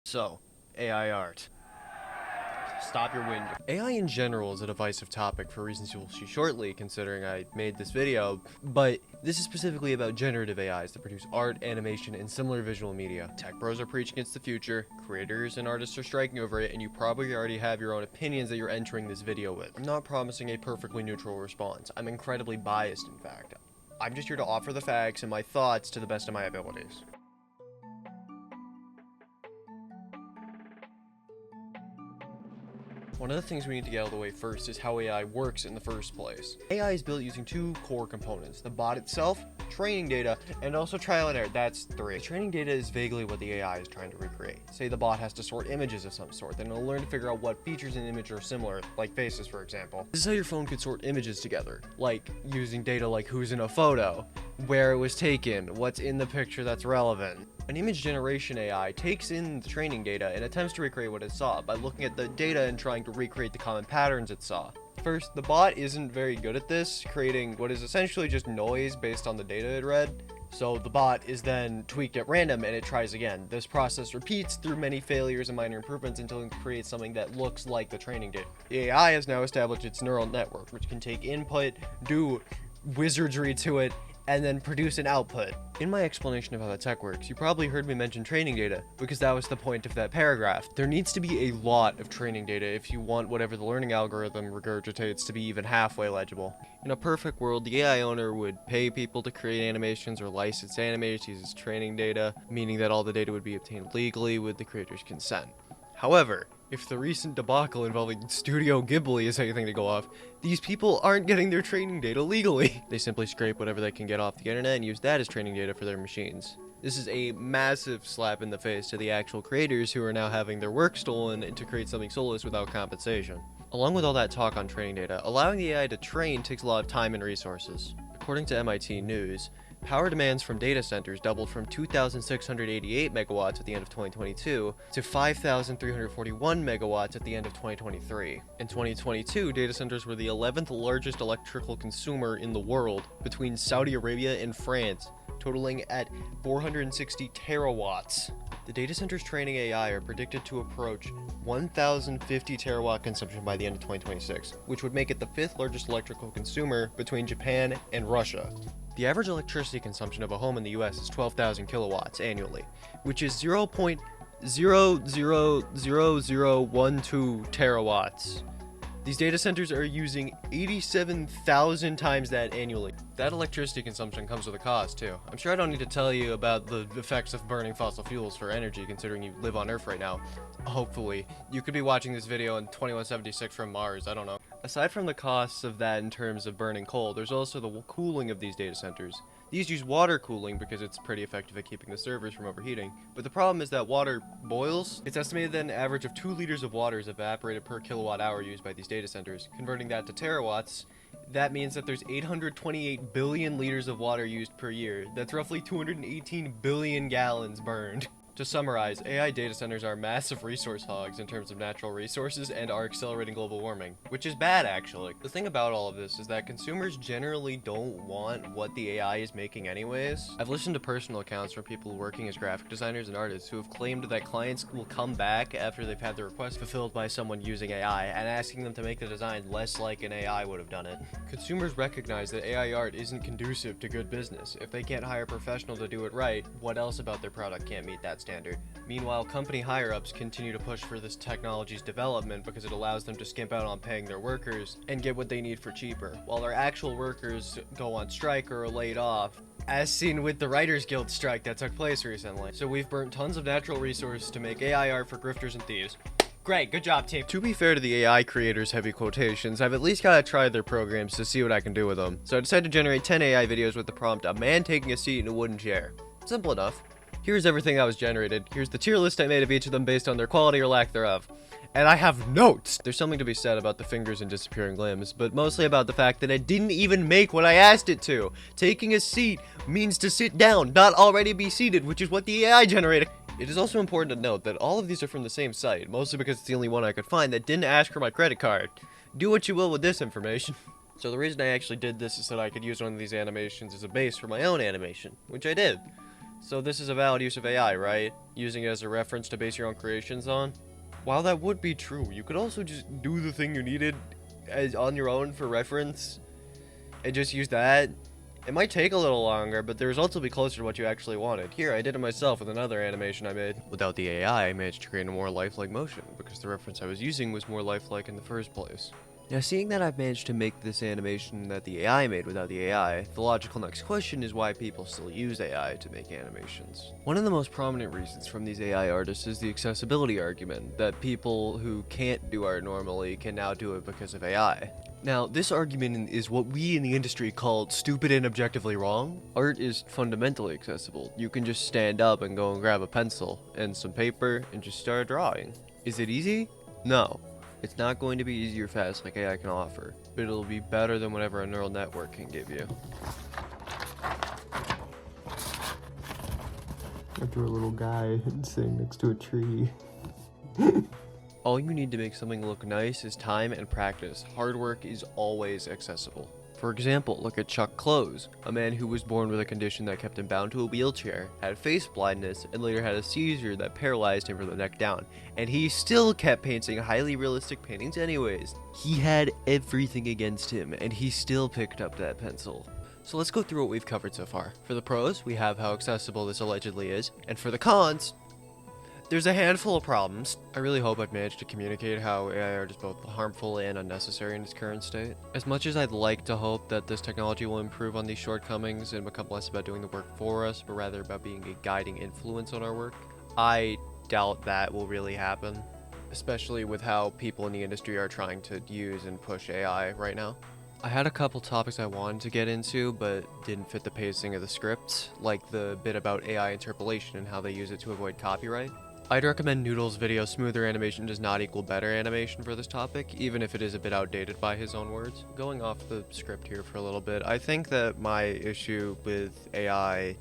So, AI art. Stop your window. AI in general is a divisive topic for reasons you will see shortly, considering I made this video, but this is specifically about generative AIs that produce art, animation, and similar visual media. Tech bros are preaching it's the future, creators and artists are striking over it, and you probably already have your own opinions that you're entering this video with. I'm not promising a perfectly neutral response. I'm incredibly biased, in fact. I'm just here to offer the facts and my thoughts to the best of my abilities. One of the things we need to get out of the way first is how AI works in the first place. AI is built using two core components: the bot itself, training data, and also trial and error. That's three. The training data is vaguely what the AI is trying to recreate. Say the bot has to sort images of some sort, then it'll learn to figure out what features in an image are similar, like faces for example. This is how your phone could sort images together, like using data like who's in a photo, where it was taken, what's in the picture that's relevant. An image generation AI takes in the training data and attempts to recreate what it saw by looking at the data and trying to recreate the common patterns it saw. First, the bot isn't very good at this, creating what is essentially just noise based on the data it read. So the bot is then tweaked at random and it tries again. This process repeats through many failures and minor improvements until it creates something that looks like the training data. The AI has now established its neural network, which can take input, do wizardry to it, and then produce an output. In my explanation of how that tech works, you probably heard me mention training data, because that was the point of that paragraph. There needs to be a lot of training data if you want whatever the learning algorithm regurgitates to be even halfway legible. In a perfect world, the AI owner would pay people to create animations or license animators to use its training data, meaning that all the data would be obtained legally with the creator's consent. However, if the recent debacle involving Studio Ghibli is anything to go off, these people aren't getting their training data legally. They simply scrape whatever they can get off the internet and use that as training data for their machines. This is a massive slap in the face to the actual creators who are now having their work stolen to create something soulless without compensation. Along with all that talk on training data, allowing the AI to train takes a lot of time and resources. According to MIT News, power demands from data centers doubled from 2,688 megawatts at the end of 2022 to 5,341 megawatts at the end of 2023. In 2022, data centers were the 11th largest electrical consumer in the world, between Saudi Arabia and France, totaling at 460 terawatts. The data centers training AI are predicted to approach 1,050 terawatt consumption by the end of 2026, which would make it the 5th largest electrical consumer between Japan and Russia. The average electricity consumption of a home in the US is 12,000 kilowatts annually, which is 0.000012 terawatts. These data centers are using 87,000 times that annually. That electricity consumption comes with a cost too. I'm sure I don't need to tell you about the effects of burning fossil fuels for energy, considering you live on Earth right now. Hopefully. You could be watching this video in 2176 from Mars, I don't know. Aside from the costs of that in terms of burning coal, there's also the cooling of these data centers. These use water cooling because it's pretty effective at keeping the servers from overheating, but the problem is that water boils. It's estimated that an average of 2 liters of water is evaporated per kilowatt hour used by these data centers. Converting that to terawatts, that means that there's 828 billion liters of water used per year. That's roughly 218 billion gallons burned. To summarize, AI data centers are massive resource hogs in terms of natural resources and are accelerating global warming, which is bad actually. The thing about all of this is that consumers generally don't want what the AI is making anyways. I've listened to personal accounts from people working as graphic designers and artists who have claimed that clients will come back after they've had their request fulfilled by someone using AI and asking them to make the design less like an AI would have done it. Consumers recognize that AI art isn't conducive to good business. If they can't hire a professional to do it right, what else about their product can't meet that standard? Meanwhile, company higher-ups continue to push for this technology's development because it allows them to skimp out on paying their workers and get what they need for cheaper, while their actual workers go on strike or are laid off, as seen with the Writers Guild strike that took place recently. So we've burnt tons of natural resources to make AI art for grifters and thieves. Great, good job, team. To be fair to the AI creators, heavy quotations, I've at least gotta try their programs to see what I can do with them. So I decided to generate 10 AI videos with the prompt, "A man taking a seat in a wooden chair." Simple enough. Here's everything that was generated. Here's the tier list I made of each of them based on their quality or lack thereof. And I have notes! There's something to be said about the fingers and disappearing limbs, but mostly about the fact that it didn't even make what I asked it to. Taking a seat means to sit down, not already be seated, which is what the AI generated. It is also important to note that all of these are from the same site, mostly because it's the only one I could find that didn't ask for my credit card. Do what you will with this information. So the reason I actually did this is so that I could use one of these animations as a base for my own animation, which I did. So this is a valid use of AI, right? Using it as a reference to base your own creations on? While that would be true, you could also just do the thing you needed as on your own for reference and just use that. It might take a little longer, but the results will be closer to what you actually wanted. Here, I did it myself with another animation I made. Without the AI, I managed to create a more lifelike motion, because the reference I was using was more lifelike in the first place. Now, seeing that I've managed to make this animation that the AI made without the AI, the logical next question is why people still use AI to make animations. One of the most prominent reasons from these AI artists is the accessibility argument, that people who can't do art normally can now do it because of AI. Now, this argument is what we in the industry call stupid and objectively wrong. Art is fundamentally accessible. You can just stand up and go and grab a pencil and some paper and just start drawing. Is it easy? No. It's not going to be easy or fast like AI can offer, but it'll be better than whatever a neural network can give you. I drew a little guy sitting next to a tree. All you need to make something look nice is time and practice. Hard work is always accessible. For example, look at Chuck Close, a man who was born with a condition that kept him bound to a wheelchair, had face blindness, and later had a seizure that paralyzed him from the neck down. And he still kept painting highly realistic paintings anyways. He had everything against him, and he still picked up that pencil. So let's go through what we've covered so far. For the pros, we have how accessible this allegedly is, and for the cons, there's a handful of problems. I really hope I've managed to communicate how AI art is both harmful and unnecessary in its current state. As much as I'd like to hope that this technology will improve on these shortcomings and become less about doing the work for us, but rather about being a guiding influence on our work, I doubt that will really happen, especially with how people in the industry are trying to use and push AI right now. I had a couple topics I wanted to get into, but didn't fit the pacing of the script, like the bit about AI interpolation and how they use it to avoid copyright. I'd recommend Noodle's video Smoother Animation Does Not Equal Better Animation for this topic, even if it is a bit outdated by his own words. Going off the script here for a little bit, I think that my issue with AI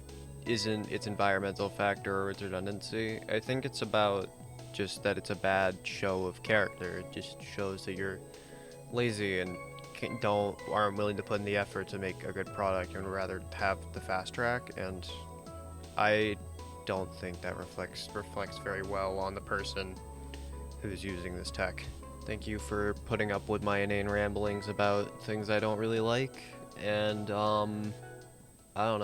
isn't its environmental factor or its redundancy. I think it's about just that it's a bad show of character. It just shows that you're lazy and aren't willing to put in the effort to make a good product and would rather have the fast track, and I don't think that reflects very well on the person who's using this tech. Thank you for putting up with my inane ramblings about things I don't really like, and I don't know.